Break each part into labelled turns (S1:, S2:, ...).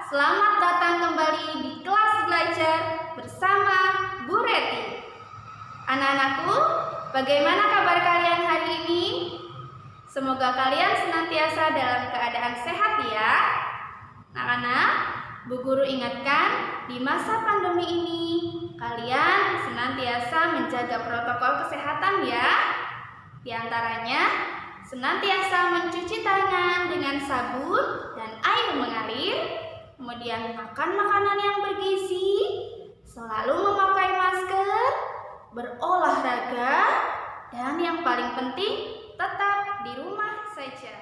S1: selamat datang kembali di kelas belajar bersama Bu Reti. Anak-anakku, bagaimana kabar kalian hari ini? Semoga kalian senantiasa dalam keadaan sehat ya. Anak-anak, Bu Guru ingatkan, di masa pandemi ini, kalian senantiasa menjaga protokol kesehatan ya. Di antaranya, senantiasa mencuci tangan dengan sabun dan air mengalir, kemudian makan makanan yang bergizi, selalu memakai masker, berolahraga, dan yang paling penting tetap di rumah saja.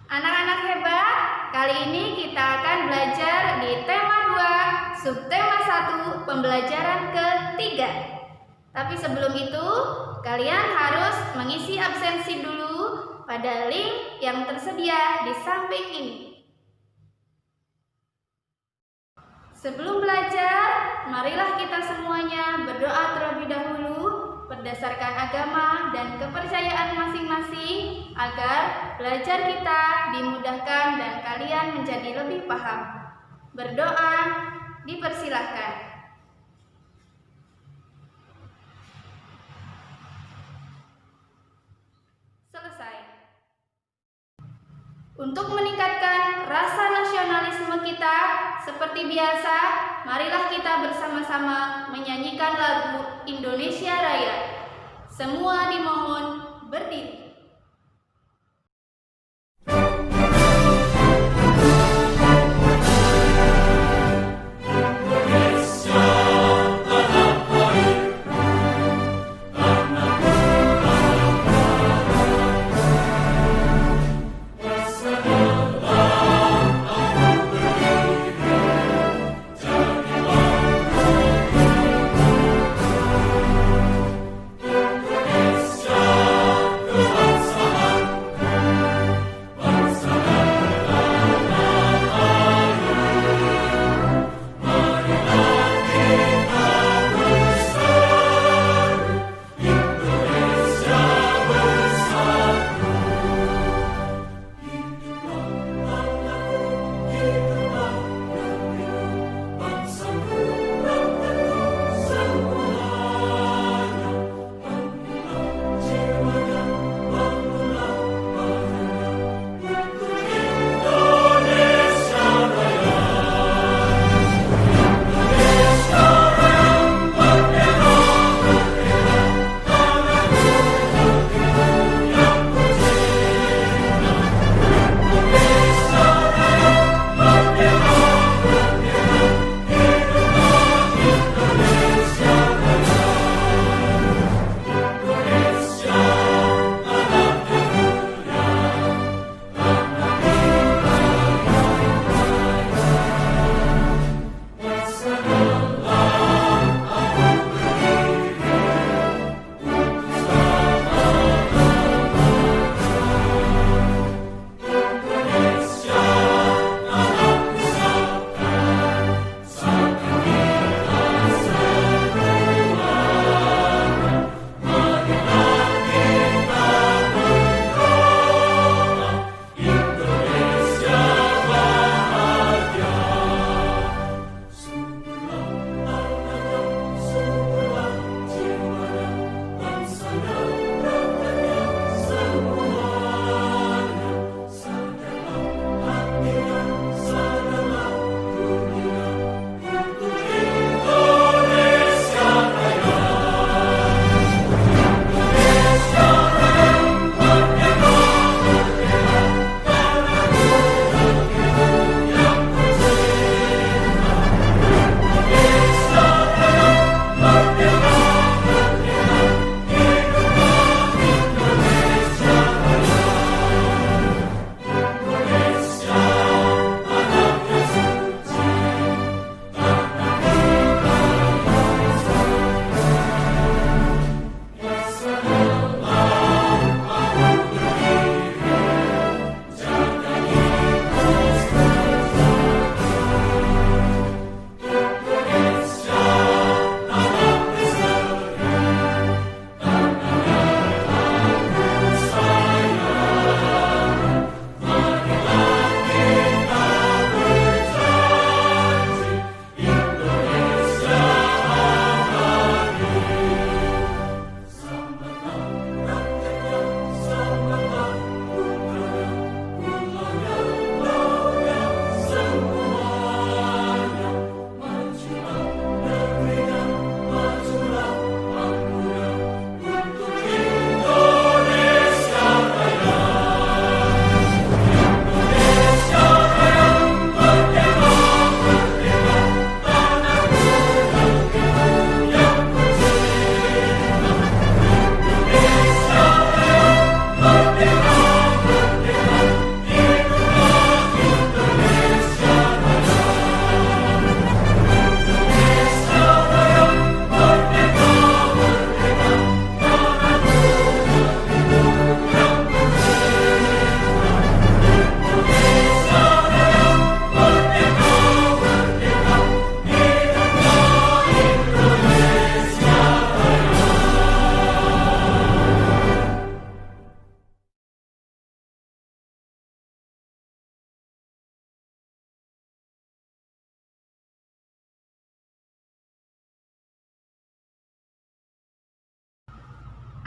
S1: Anak-anak hebat, kali ini kita akan belajar di tema 2, subtema 1, pembelajaran ketiga. Tapi sebelum itu, kalian harus mengisi absensi dulu pada link yang tersedia di samping ini. Sebelum belajar, marilah kita semuanya berdoa terlebih dahulu berdasarkan agama dan kepercayaan masing-masing agar belajar kita dimudahkan dan kalian menjadi lebih paham. Berdoa dipersilahkan. Selesai. Untuk meningkatkan rasa nasionalisme kita, seperti biasa, marilah kita bersama-sama menyanyikan lagu Indonesia Raya. Semua dimohon berdiri.
S2: Indonesia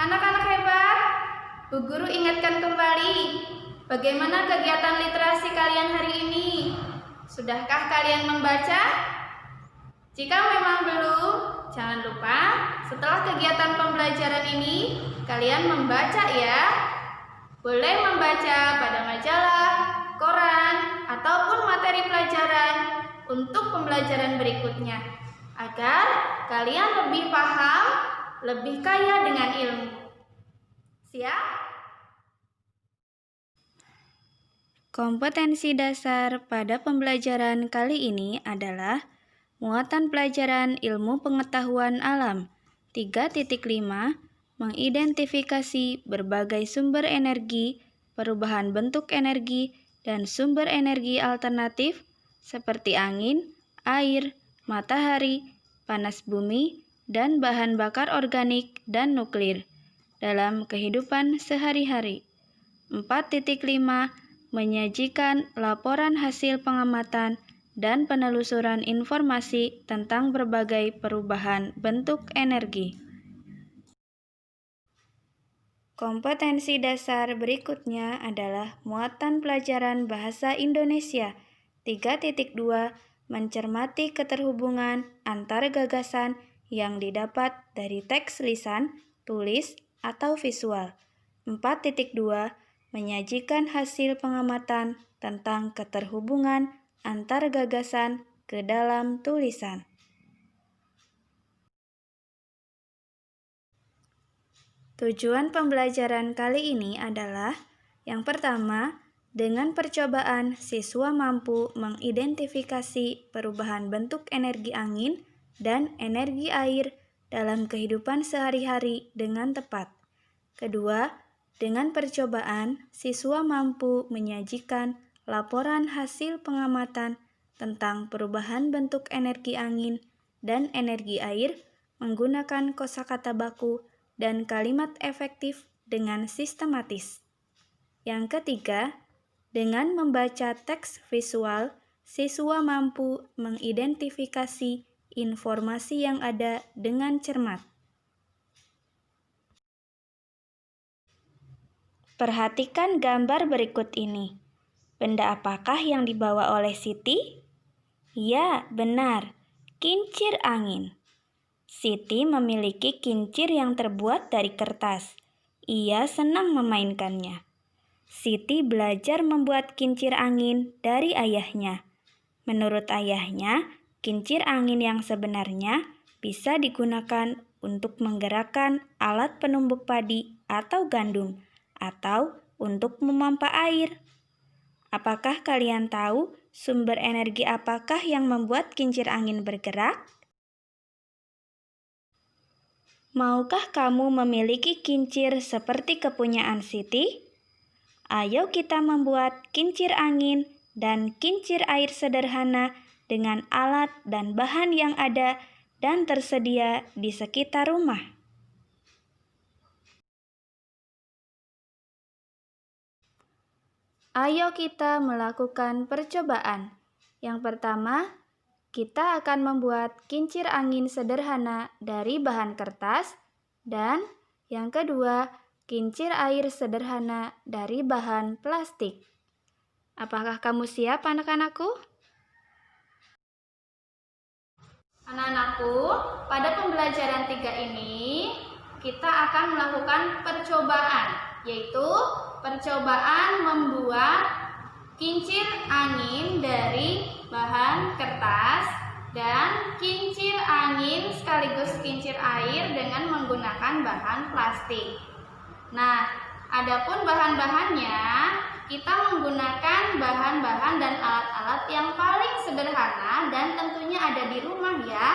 S1: Anak-anak hebat, Bu Guru ingatkan kembali, bagaimana kegiatan literasi kalian hari ini? Sudahkah kalian membaca? Jika memang belum, jangan lupa setelah kegiatan pembelajaran ini, kalian membaca ya. Boleh membaca pada majalah, koran, ataupun materi pelajaran untuk pembelajaran berikutnya, agar kalian lebih paham, lebih kaya dengan ilmu. Siap?
S2: Kompetensi dasar pada pembelajaran kali ini adalah muatan pelajaran ilmu pengetahuan alam 3.5 mengidentifikasi berbagai sumber energi, perubahan bentuk energi, dan sumber energi alternatif seperti angin, air, matahari, panas bumi, dan bahan bakar organik dan nuklir dalam kehidupan sehari-hari. 4.5 menyajikan laporan hasil pengamatan dan penelusuran informasi tentang berbagai perubahan bentuk energi. Kompetensi dasar berikutnya adalah muatan pelajaran bahasa Indonesia 3.2 mencermati keterhubungan antar gagasan yang didapat dari teks lisan, tulis, atau visual. 4.2 menyajikan hasil pengamatan tentang keterhubungan antar gagasan ke dalam tulisan. Tujuan pembelajaran kali ini adalah yang pertama, dengan percobaan siswa mampu mengidentifikasi perubahan bentuk energi angin dan energi air dalam kehidupan sehari-hari dengan tepat. Kedua, dengan percobaan siswa mampu menyajikan laporan hasil pengamatan tentang perubahan bentuk energi angin dan energi air menggunakan kosakata baku dan kalimat efektif dengan sistematis. Yang ketiga, dengan membaca teks visual, siswa mampu mengidentifikasi informasi yang ada dengan cermat. Perhatikan gambar berikut ini. Benda apakah yang dibawa oleh Siti? Ya, benar, kincir angin. Siti memiliki kincir yang terbuat dari kertas. Ia senang memainkannya. Siti belajar membuat kincir angin dari ayahnya. Menurut ayahnya, kincir angin yang sebenarnya bisa digunakan untuk menggerakkan alat penumbuk padi atau gandum, atau untuk memompa air. Apakah kalian tahu sumber energi apakah yang membuat kincir angin bergerak? Maukah kamu memiliki kincir seperti kepunyaan Siti? Ayo kita membuat kincir angin dan kincir air sederhana dengan alat dan bahan yang ada dan tersedia di sekitar rumah. Ayo kita melakukan percobaan. Yang pertama, kita akan membuat kincir angin sederhana dari bahan kertas, dan yang kedua, kincir air sederhana dari bahan plastik. Apakah kamu siap, anak-anakku?
S1: Anak-anakku, pada pembelajaran 3 ini, kita akan melakukan percobaan, yaitu percobaan membuat kincir angin dari bahan kertas dan kincir angin sekaligus kincir air dengan menggunakan bahan plastik. Nah, adapun bahan-bahannya, kita menggunakan bahan-bahan dan alat-alat yang paling sederhana dan tentunya ada di rumah ya.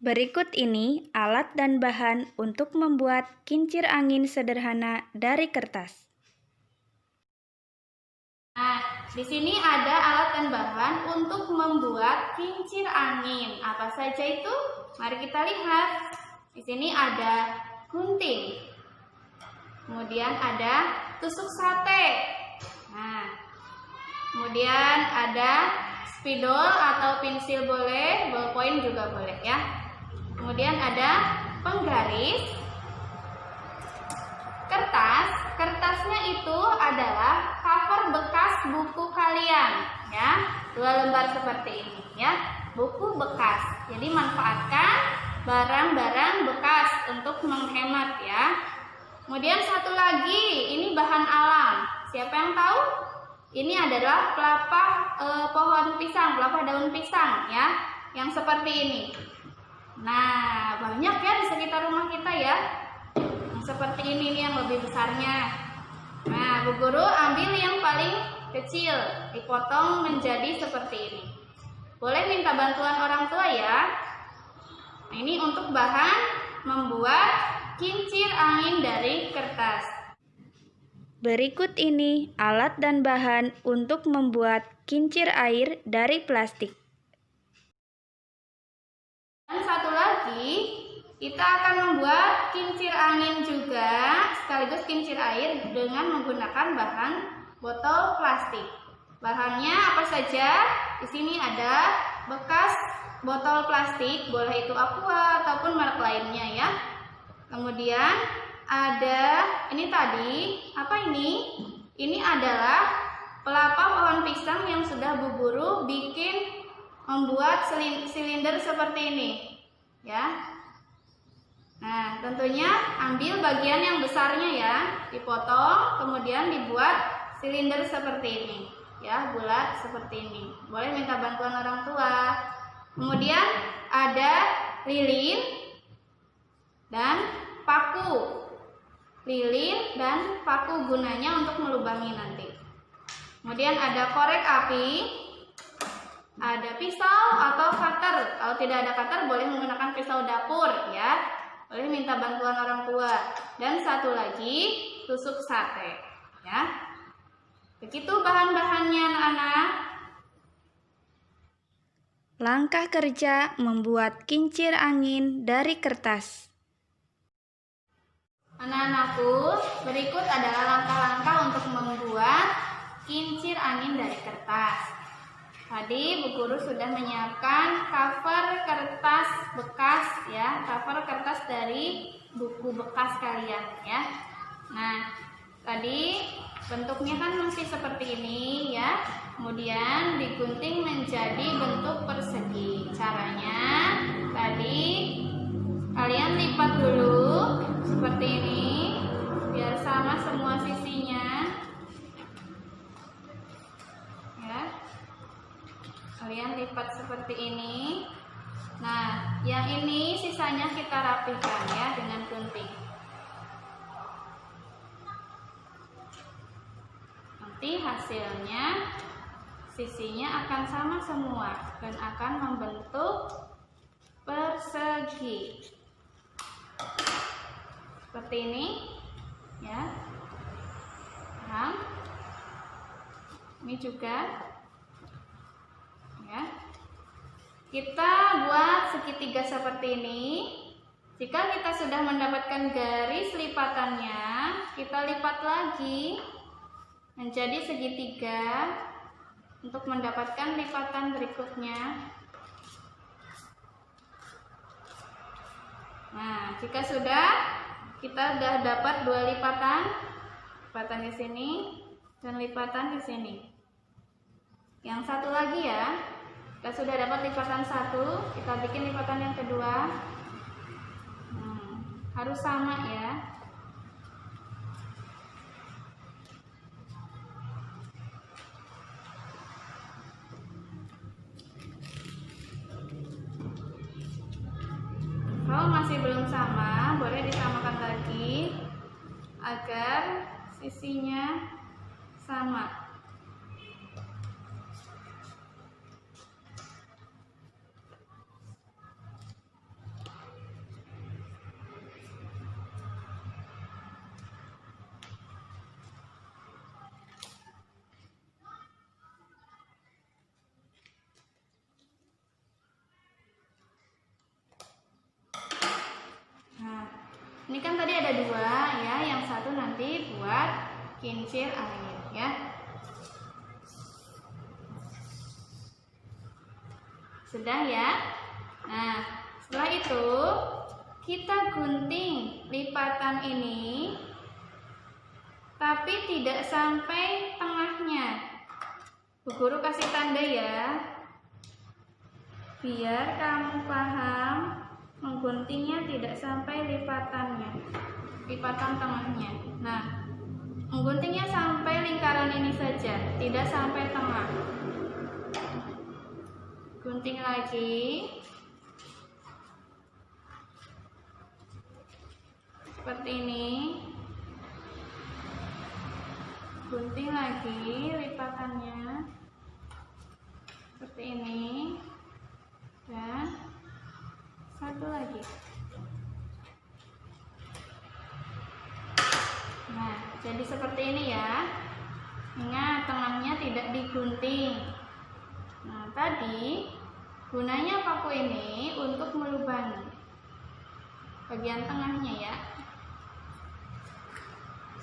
S2: Berikut ini alat dan bahan untuk membuat kincir angin sederhana dari kertas.
S1: Nah, di sini ada alat dan bahan untuk membuat kincir angin. Apa saja itu? Mari kita lihat. Di sini ada gunting. Kemudian ada tusuk sate. Nah, kemudian ada spidol atau pensil boleh, ballpoint juga boleh ya. Kemudian ada penggaris. itu adalah cover bekas buku kalian, ya. 2 lembar seperti ini, ya. Buku bekas. Jadi manfaatkan barang-barang bekas untuk menghemat, ya. Kemudian satu lagi, ini bahan alam. Siapa yang tahu? Ini adalah pelapa pohon pisang, pelapa daun pisang, ya, yang seperti ini. Nah, banyak ya di sekitar rumah kita, ya. Yang seperti ini nih, yang lebih besarnya. Nah, Bu Guru ambil yang paling kecil, dipotong menjadi seperti ini. Boleh minta bantuan orang tua, ya. Nah, ini untuk bahan membuat kincir angin dari kertas.
S2: Berikut ini alat dan bahan untuk membuat kincir air dari plastik.
S1: Dan satu lagi, kita akan membuat kincir angin juga, sekaligus kincir air dengan menggunakan bahan botol plastik. Bahannya apa saja? Di sini ada bekas botol plastik, boleh itu Aqua ataupun merek lainnya, ya. Kemudian ada ini tadi, apa ini? Ini adalah pelapa pohon pisang yang sudah Bu Guru bikin membuat silinder seperti ini, ya. Nah, tentunya ambil bagian yang besarnya, ya, dipotong, kemudian dibuat silinder seperti ini, ya, bulat seperti ini. Boleh minta bantuan orang tua. Kemudian ada lilin dan paku. Lilin dan paku gunanya untuk melubangi nanti. Kemudian ada korek api, ada pisau atau cutter. Kalau tidak ada cutter boleh menggunakan pisau dapur, ya. Boleh minta bantuan orang tua. Dan satu lagi tusuk sate, ya. Begitu bahan-bahannya, anak-anak.
S2: Langkah kerja membuat kincir angin dari kertas.
S1: Anak-anakku, berikut adalah langkah-langkah untuk membuat kincir angin dari kertas. Tadi Bu Guru sudah menyiapkan cover kertas bekas, ya, cover kertas dari buku bekas kalian, ya. Nah, tadi bentuknya kan masih seperti ini, ya. Kemudian digunting menjadi bentuk persegi. Caranya tadi kalian lipat dulu seperti ini biar sama semua sisinya, ya. Kalian lipat seperti ini. Nah, yang ini sisanya kita rapihkan, ya, dengan gunting. Nanti hasilnya sisinya akan sama semua dan akan membentuk persegi. Seperti ini, ya. Nah, ini juga, ya. Kita buat segitiga seperti ini. Jika kita sudah mendapatkan garis lipatannya, kita lipat lagi menjadi segitiga untuk mendapatkan lipatan berikutnya. Nah, jika kita sudah dapat 2 lipatan di sini dan lipatan di sini. Yang satu lagi, ya, kita sudah dapat lipatan 1, kita bikin lipatan yang kedua. Harus sama, ya. Kalau masih belum sama, boleh disamakan lagi agar sisinya sama. Ini kan tadi ada 2, ya, yang satu nanti buat kincir air, ya. Sudah, ya. Nah, setelah itu kita gunting lipatan ini tapi tidak sampai tengahnya. Bu Guru kasih tanda ya, biar kamu paham mengguntingnya tidak sampai lipatan tengahnya. Nah, mengguntingnya sampai lingkaran ini saja, tidak sampai tengah. Gunting lagi seperti ini, gunting lagi lipatannya seperti ini, dan satu lagi. Nah, jadi seperti ini ya. Ingat, tengahnya tidak digunting. Nah, tadi gunanya paku ini untuk melubangi bagian tengahnya ya.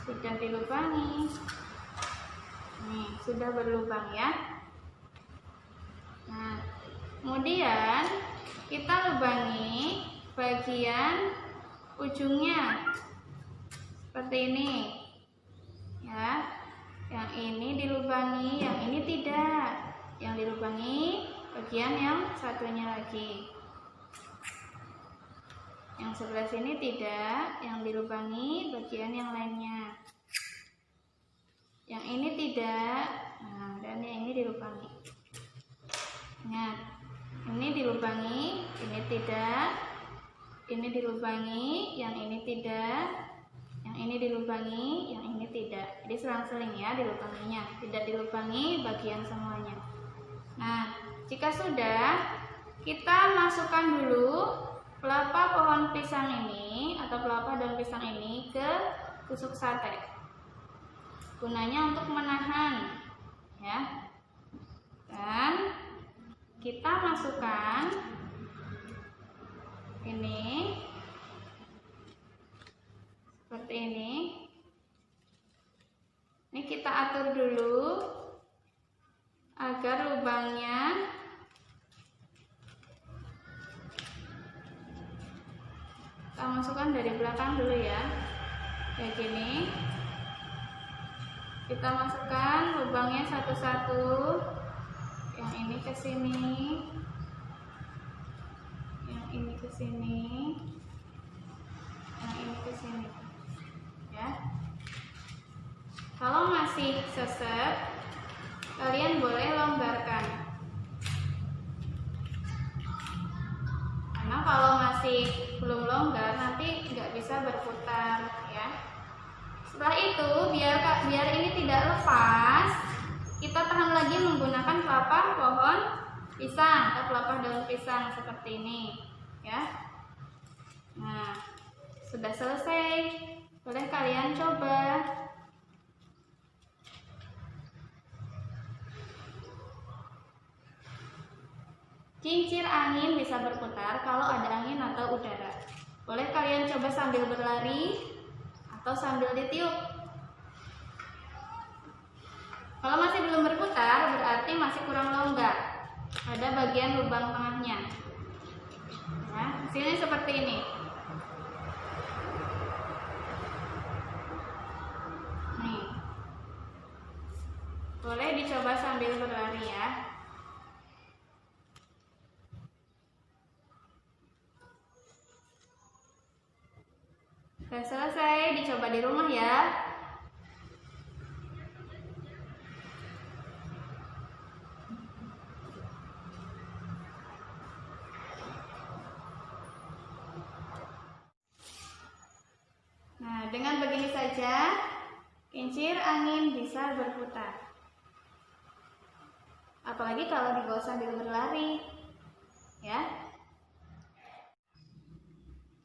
S1: Sudah dilubangi. Nih, sudah berlubang ya. Nah, kemudian kita lubangi bagian ujungnya seperti ini ya. Yang ini dilubangi, yang ini tidak. Yang dilubangi bagian yang satunya lagi. Yang sebelah sini tidak, yang dilubangi bagian yang lainnya. Yang ini tidak, nah, dan yang ini dilubangi. Ingat, ini dilubangi, ini tidak, ini dilubangi, yang ini tidak, yang ini dilubangi, yang ini tidak. Jadi selang-seling ya dilubanginya, tidak dilubangi bagian semuanya. Nah, jika sudah, kita masukkan dulu pelapa pohon pisang ini atau pelapa daun pisang ini ke tusuk sate. Gunanya untuk menahan ya. Dan kita masukkan ini seperti ini. Ini kita atur dulu agar lubangnya kita masukkan dari belakang dulu ya, kayak gini. Kita masukkan lubangnya satu-satu, yang ini ke sini, yang ini ke sini, yang ini ke sini ya. Kalau masih sesat, kalian boleh longgarkan. Karena kalau masih belum longgar nanti nggak bisa berputar ya. Setelah itu biar ini tidak lepas, kita tahan lagi menggunakan pelapa pohon pisang atau pelapa daun pisang seperti ini ya. Nah, sudah selesai, boleh kalian coba. Kincir angin bisa berputar kalau ada angin atau udara. Boleh kalian coba sambil berlari atau sambil ditiup. Kalau masih belum berputar, berarti masih kurang longgar pada bagian lubang tengahnya. Nah, sini seperti ini. Nih. Boleh dicoba sambil berlari ya. Sudah selesai, dicoba di rumah ya. Nah, dengan begini saja, kincir angin bisa berputar. Apalagi kalau dibawa sambil berlari, ya.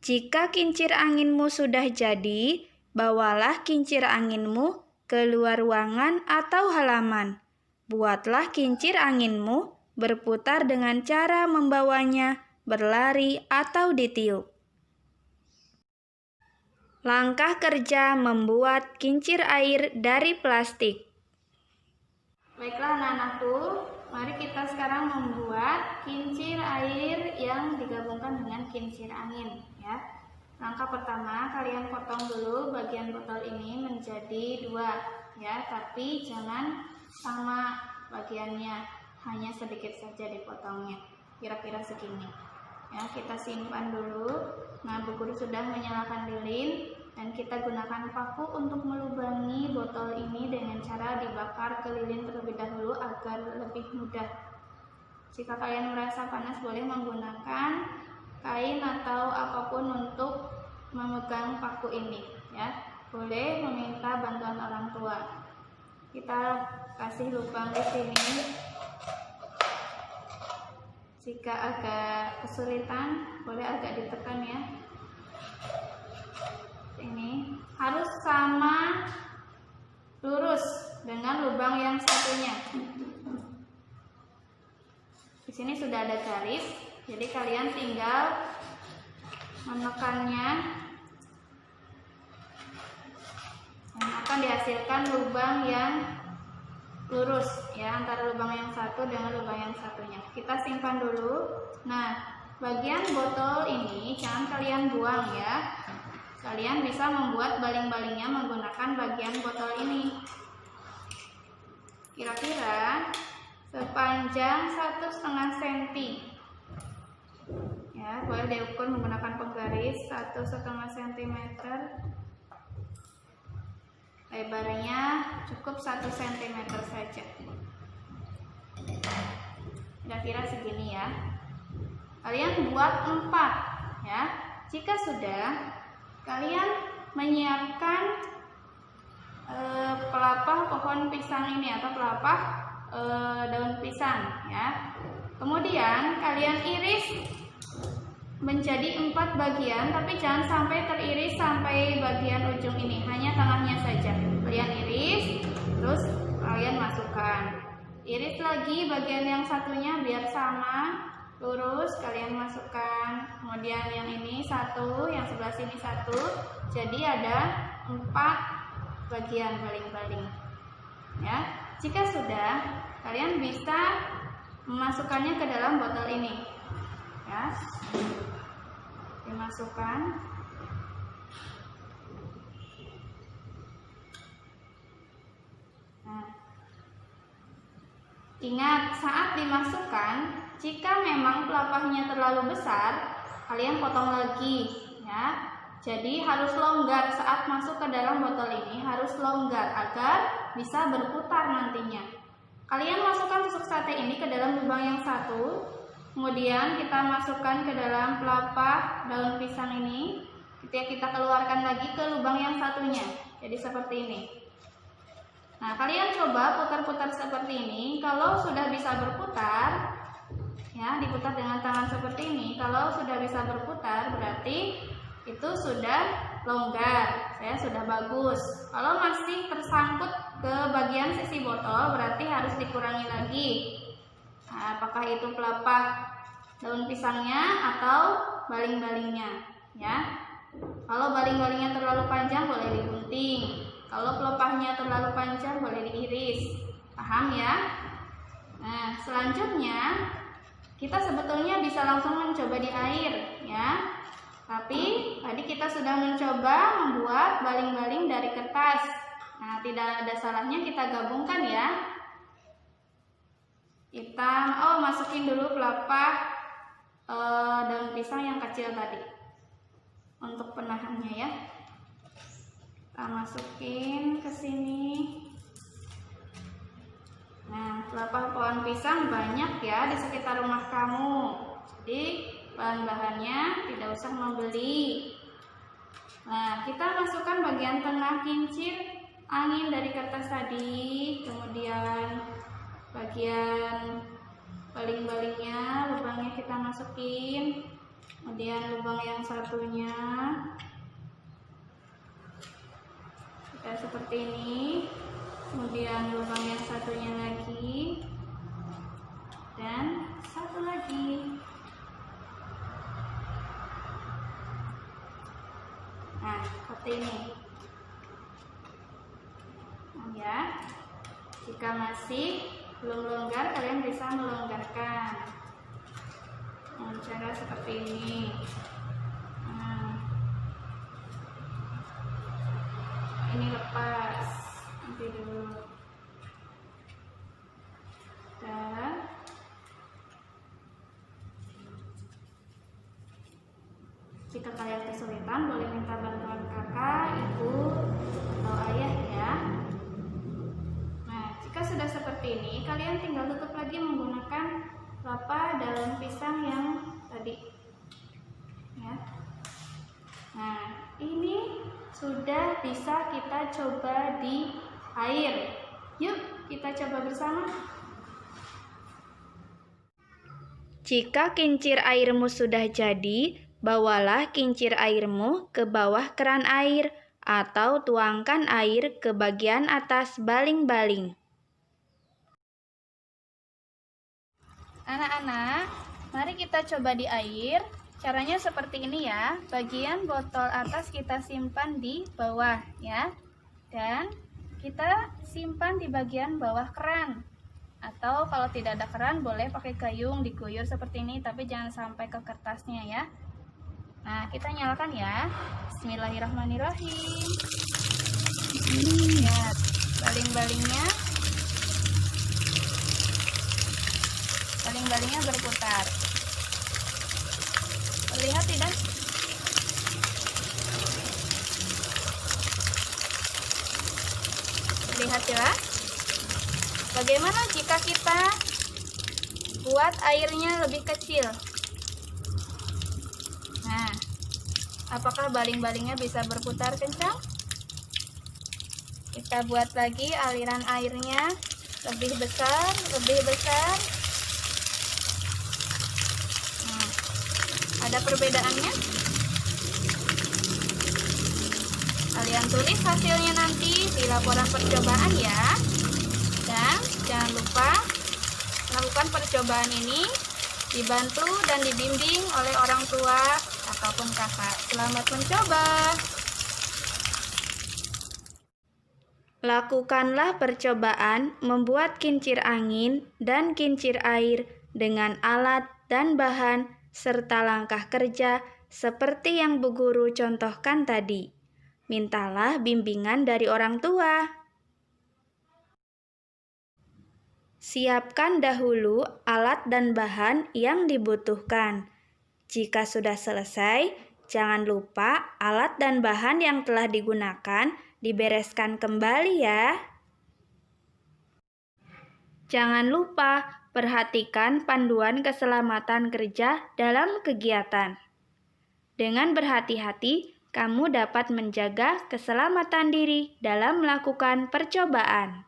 S2: Jika kincir anginmu sudah jadi, bawalah kincir anginmu ke luar ruangan atau halaman. Buatlah kincir anginmu berputar dengan cara membawanya, berlari, atau ditiup. Langkah kerja membuat kincir air dari plastik.
S1: Baiklah anak-anakku, mari kita sekarang membuat kincir air yang digabungkan dengan kincir angin ya. Langkah pertama, kalian potong dulu bagian botol ini menjadi 2 ya, tapi jangan sama bagiannya, hanya sedikit saja dipotongnya, kira-kira segini. Ya, kita simpan dulu. Nah, Bu Guru sudah menyalakan lilin dan kita gunakan paku untuk melubangi botol ini dengan cara dibakar ke lilin terlebih dahulu agar lebih mudah. Jika kalian merasa panas, boleh menggunakan kain atau apapun untuk memegang paku ini ya. Boleh meminta bantuan orang tua. Kita kasih lubang di sini. Jika agak kesulitan, boleh agak ditekan ya. Ini harus sama lurus dengan lubang yang satunya. Di sini sudah ada garis, jadi kalian tinggal menekannya dan akan dihasilkan lubang yang lurus ya, antara lubang yang satu dengan lubang yang satunya. Kita simpan dulu. Nah, bagian botol ini jangan kalian buang ya. Kalian bisa membuat baling-balingnya menggunakan bagian botol ini. Kira-kira sepanjang 1,5 cm ya, boleh diukur menggunakan penggaris 1,5 cm. Lebarnya cukup 1 cm saja, kira-kira segini ya. Kalian buat 4 ya. Jika sudah, kalian menyiapkan pelepah pohon pisang ini atau pelepah daun pisang ya. Kemudian kalian iris menjadi 4 bagian, tapi jangan sampai teriris sampai bagian ujung ini, hanya tengahnya saja. Kalian iris, terus kalian masukkan. Iris lagi bagian yang satunya biar sama lurus, kalian masukkan. Kemudian yang ini 1, yang sebelah sini 1. Jadi ada 4 bagian baling-baling ya. Jika sudah, kalian bisa memasukkannya ke dalam botol ini ya. Dimasukkan. Nah, ingat saat dimasukkan, jika memang pelepahnya terlalu besar, kalian potong lagi ya. Jadi harus longgar saat masuk ke dalam botol ini, harus longgar agar bisa berputar nantinya. Kalian masukkan tusuk sate ini ke dalam lubang yang satu. Kemudian kita masukkan ke dalam pelepah daun pisang ini. Kita keluarkan lagi ke lubang yang satunya. Jadi seperti ini. Nah, kalian coba putar-putar seperti ini. Kalau sudah bisa berputar, ya, diputar dengan tangan seperti ini. Kalau sudah bisa berputar, berarti itu sudah longgar, ya, sudah bagus. Kalau masih tersangkut ke bagian sisi botol, berarti harus dikurangi lagi. Nah, apakah itu pelepah daun pisangnya atau baling-balingnya ya. Kalau baling-balingnya terlalu panjang boleh digunting, kalau pelepahnya terlalu panjang boleh diiris. Paham ya? Nah, selanjutnya kita sebetulnya bisa langsung mencoba di air ya. Tapi tadi kita sudah mencoba membuat baling-baling dari kertas. Nah, tidak ada salahnya kita gabungkan ya. Kita masukin dulu pelepah daun pisang yang kecil tadi untuk penahannya ya. Kita masukin ke sini. Nah, pelepah pohon pisang banyak ya di sekitar rumah kamu. Jadi bahan-bahannya tidak usah membeli. Nah, kita masukkan bagian tengah kincir angin dari kertas tadi, kemudian bagian baling-balingnya, lubangnya kita masukin, kemudian lubang yang satunya kita seperti ini, kemudian lubang yang satunya lagi, dan satu lagi. Nah, seperti ini ya. Jika masih belum longgar, kalian bisa melonggarkan dengan cara seperti ini. Nah, lepas. Nanti dulu. Dan jika kalian kesulitan, boleh minta bantuan kakak, ibu, atau ayah ya. Nah, jika sudah seperti ini, kalian tinggal tutup lagi menggunakan lapa daun pisang yang tadi. Ya. Nah, ini sudah bisa kita coba di air. Yuk, kita coba bersama.
S2: Jika kincir airmu sudah jadi, bawalah kincir airmu ke bawah keran air atau tuangkan air ke bagian atas baling-baling.
S1: Anak-anak, mari kita coba di air. Caranya seperti ini ya. Bagian botol atas kita simpan di bawah ya. Dan kita simpan di bagian bawah keran. Atau kalau tidak ada keran boleh pakai gayung diguyur seperti ini, tapi jangan sampai ke kertasnya ya. Nah, kita nyalakan ya. Bismillahirrahmanirrahim. Lihat, baling-balingnya berputar. Terlihat tidak? Terlihat ya? Bagaimana jika kita buat airnya lebih kecil? Nah, apakah baling-balingnya bisa berputar kencang? Kita buat lagi aliran airnya lebih besar. Nah, ada perbedaannya? Kalian tulis hasilnya nanti di laporan percobaan ya. Dan jangan lupa melakukan percobaan ini dibantu dan dibimbing oleh orang tua ataupun kakak. Selamat mencoba.
S2: Lakukanlah percobaan membuat kincir angin dan kincir air dengan alat dan bahan serta langkah kerja seperti yang Bu Guru contohkan tadi. Mintalah bimbingan dari orang tua. Siapkan dahulu alat dan bahan yang dibutuhkan. Jika sudah selesai, jangan lupa alat dan bahan yang telah digunakan dibereskan kembali ya. Jangan lupa perhatikan panduan keselamatan kerja dalam kegiatan. Dengan berhati-hati, kamu dapat menjaga keselamatan diri dalam melakukan percobaan.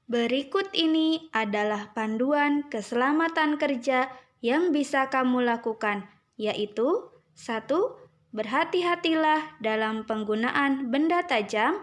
S2: Berikut ini adalah panduan keselamatan kerja yang bisa kamu lakukan, yaitu 1. Berhati-hatilah dalam penggunaan benda tajam.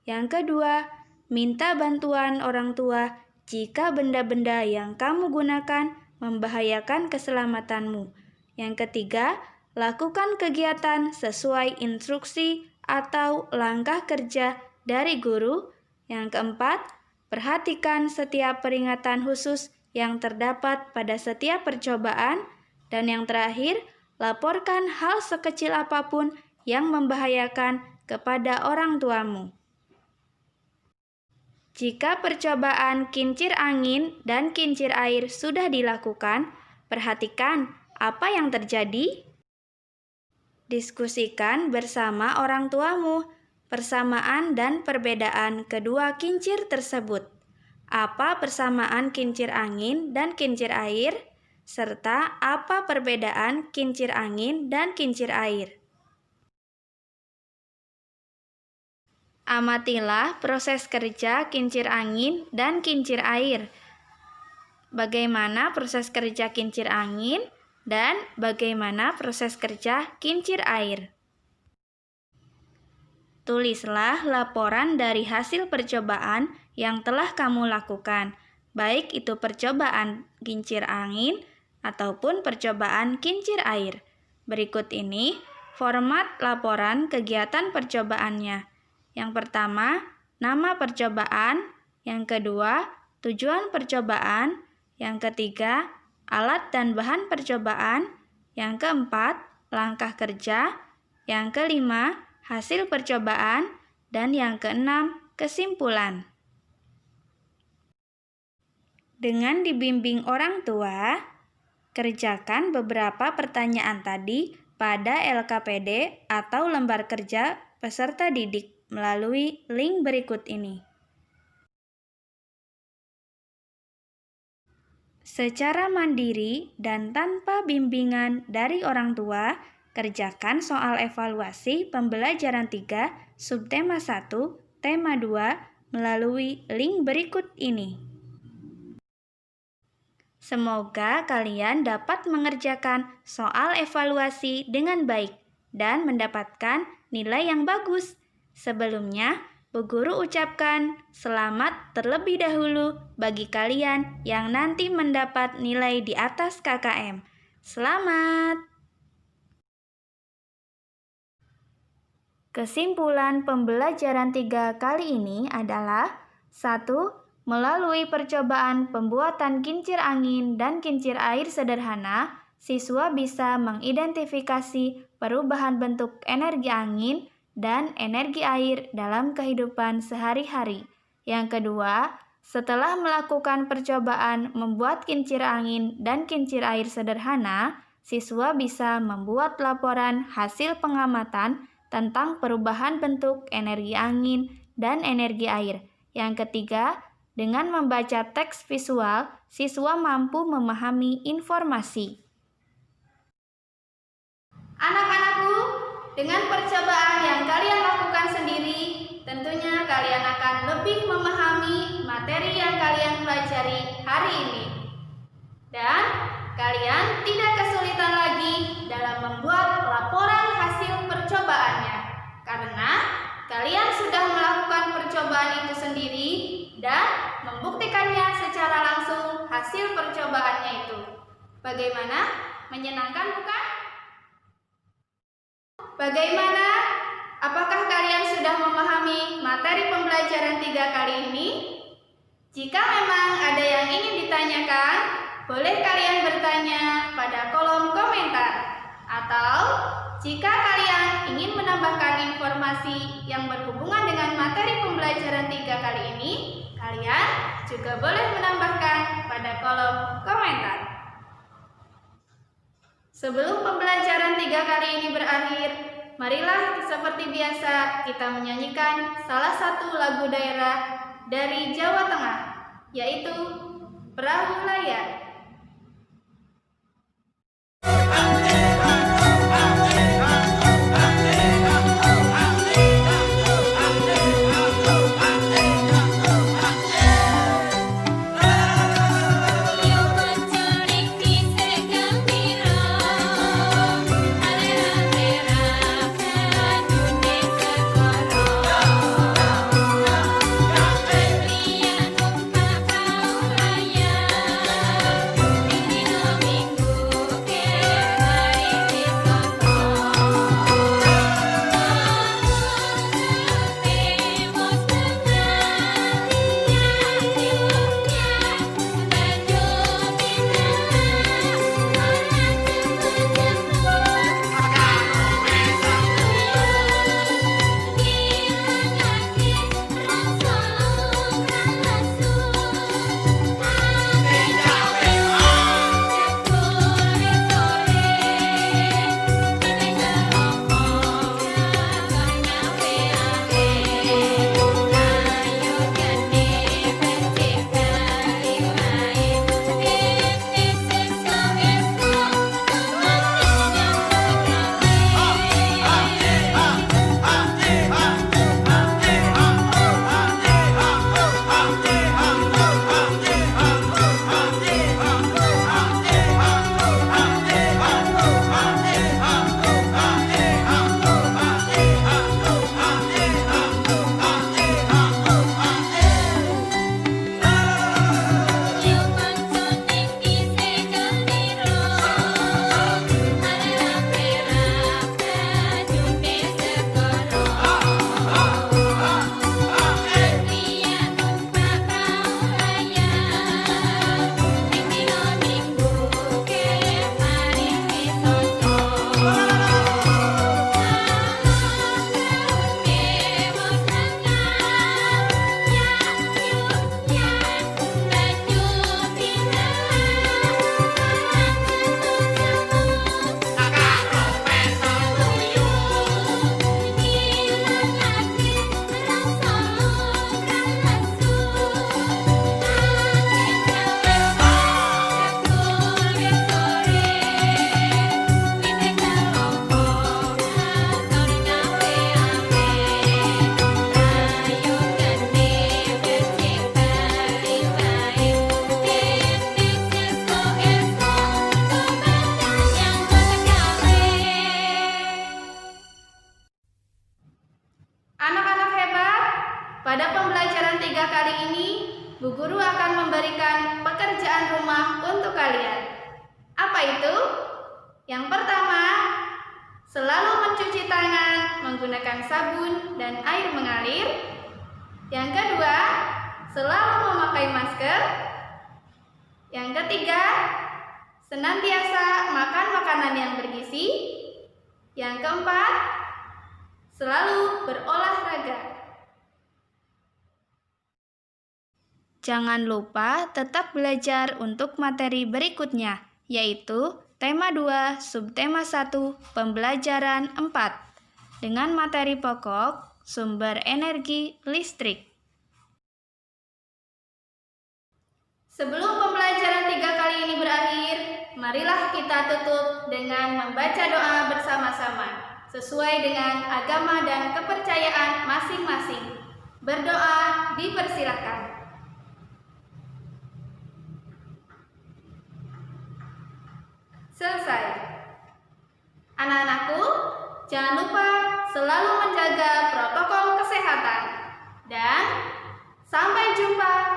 S2: Yang kedua, minta bantuan orang tua jika benda-benda yang kamu gunakan membahayakan keselamatanmu. Yang ketiga, lakukan kegiatan sesuai instruksi atau langkah kerja dari guru. Yang keempat, perhatikan setiap peringatan khusus yang terdapat pada setiap percobaan. Dan yang terakhir, laporkan hal sekecil apapun yang membahayakan kepada orang tuamu. Jika percobaan kincir angin dan kincir air sudah dilakukan, perhatikan apa yang terjadi. Diskusikan bersama orang tuamu persamaan dan perbedaan kedua kincir tersebut. Apa persamaan kincir angin dan kincir air, serta apa perbedaan kincir angin dan kincir air. Amatilah proses kerja kincir angin dan kincir air. Bagaimana proses kerja kincir angin dan bagaimana proses kerja kincir air. Tulislah laporan dari hasil percobaan yang telah kamu lakukan, baik itu percobaan kincir angin ataupun percobaan kincir air. Berikut ini format laporan kegiatan percobaannya. Yang pertama, nama percobaan. Yang kedua, tujuan percobaan. Yang ketiga, alat dan bahan percobaan. Yang keempat, langkah kerja. Yang kelima, hasil percobaan. Dan yang keenam, kesimpulan. Dengan dibimbing orang tua, kerjakan beberapa pertanyaan tadi pada LKPD atau lembar kerja peserta didik melalui link berikut ini. Secara mandiri dan tanpa bimbingan dari orang tua, kerjakan soal evaluasi pembelajaran 3, subtema 1, tema 2 melalui link berikut ini. Semoga kalian dapat mengerjakan soal evaluasi dengan baik dan mendapatkan nilai yang bagus. Sebelumnya, Bu Guru ucapkan selamat terlebih dahulu bagi kalian yang nanti mendapat nilai di atas KKM. Selamat! Kesimpulan pembelajaran 3 kali ini adalah 1. Melalui percobaan pembuatan kincir angin dan kincir air sederhana, siswa bisa mengidentifikasi perubahan bentuk energi angin dan energi air dalam kehidupan sehari-hari. Yang kedua, setelah melakukan percobaan membuat kincir angin dan kincir air sederhana, siswa bisa membuat laporan hasil pengamatan tentang perubahan bentuk energi angin dan energi air. Yang ketiga, dengan membaca teks visual, siswa mampu memahami informasi.
S1: Anak-anakku, dengan percobaan yang kalian lakukan sendiri, tentunya kalian akan lebih memahami materi yang kalian pelajari hari ini. Dan kalian tidak kesulitan lagi dalam membuat laporan hasil percobaannya, karena kalian sudah melakukan percobaan itu sendiri dan membuktikannya secara langsung hasil percobaannya itu. Bagaimana? Menyenangkan bukan? Bagaimana? Apakah kalian sudah memahami materi pembelajaran 3 kali ini? Jika memang ada yang ingin ditanyakan, boleh kalian bertanya pada kolom komentar. Atau jika kalian ingin menambahkan informasi yang berhubungan dengan materi pembelajaran 3 kali ini, kalian juga boleh menambahkan pada kolom komentar. Sebelum pembelajaran 3 kali ini berakhir, marilah seperti biasa kita menyanyikan salah satu lagu daerah dari Jawa Tengah, yaitu Perahu Layar. akan memberikan pekerjaan rumah untuk kalian. Apa itu? Yang pertama, selalu mencuci tangan menggunakan sabun dan air mengalir. Yang kedua, selalu memakai masker. Yang ketiga, senantiasa makan makanan yang bergizi. Yang keempat, selalu berolahraga.
S2: Jangan lupa tetap belajar untuk materi berikutnya, yaitu tema 2, subtema 1, pembelajaran 4, dengan materi pokok sumber energi listrik.
S1: Sebelum pembelajaran 3 kali ini berakhir, marilah kita tutup dengan membaca doa bersama-sama, sesuai dengan agama dan kepercayaan masing-masing. Berdoa dipersilakan. Selesai. Anak-anakku, jangan lupa selalu menjaga protokol kesehatan. Dan sampai jumpa